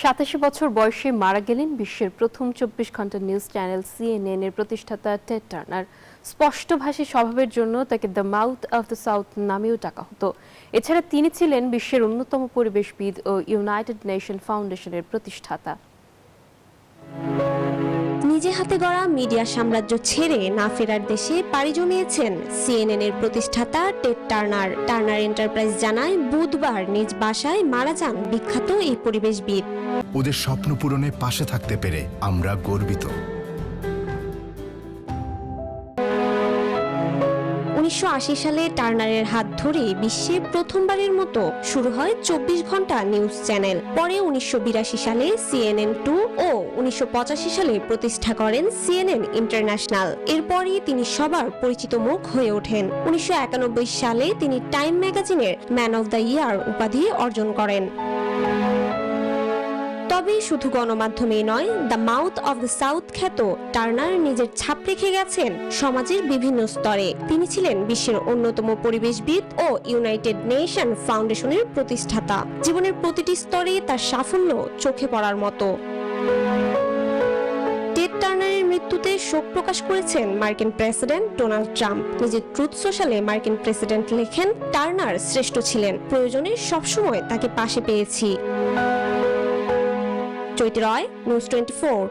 ৮৭ বছর বয়সে মারা গেলেন বিশ্বের প্রথম ২৪ ঘন্টা নিউজ চ্যানেল সিএনএন এর প্রতিষ্ঠাতা টেড টার্নার। স্পষ্টভাষী স্বভাবের জন্য তাকে the mouth of the south নামেও ডাকা হতো। এছাড়া তিনি ছিলেন বিশ্বের অন্যতম পরিবেশবিদ ও ইউনাইটেড নেশন ফাউন্ডেশনের প্রতিষ্ঠাতা। নিজে হাতে গড়া মিডিয়া সাম্রাজ্য ছেড়ে না ফেরার দেশে পাড়ি জমিয়েছেন সিএনএন এর প্রতিষ্ঠাতা টেড টার্নার। টার্নার এন্টারপ্রাইজ জানায় বুধবার নিজ বাসায় মারা যান বিখ্যাত এই পরিবেশবিদ। ওদের স্বপ্ন পূরণে পাশে থাকতে পেরে আমরা গর্বিত। ১৯৮০ সালে টার্নারের হাত ধরে বিশ্বে প্রথমবারের মতো শুরু হয় ২৪ ঘন্টা নিউজ চ্যানেল। পরে ১৯৮২ সালে CNN2 ও ১৯৮৫ সালে প্রতিষ্ঠা করেন CNN ইন্টারন্যাশনাল। এরপরই তিনি সবার পরিচিত মুখ হয়ে ওঠেন। ১৯৯১ সালে তিনি টাইম ম্যাগাজিনের ম্যান অব দ্য ইয়ার উপাধি অর্জন করেন। তবে শুধু গণমাধ্যমেই নয়, the mouth of the south খ্যাত টার্নার নিজের ছাপ রেখে গেছেন সমাজের বিভিন্ন স্তরে। তিনি ছিলেন বিশ্বের অন্যতম পরিবেশবিদ ও ইউনাইটেড নেশন ফাউন্ডেশনের প্রতিষ্ঠাতা। জীবনের প্রতিটি স্তরে তার সাফল্য চোখে পড়ার মতো। টেড টার্নারের মৃত্যুতে শোক প্রকাশ করেছেন মার্কিন প্রেসিডেন্ট ডোনাল্ড ট্রাম্প। নিজের ট্রুথ সোশ্যালে মার্কিন প্রেসিডেন্ট লেখেন, টার্নার শ্রেষ্ঠ ছিলেন, প্রয়োজনে সবসময় তাকে পাশে পেয়েছি। চৈতি রয়, নিউজ 24।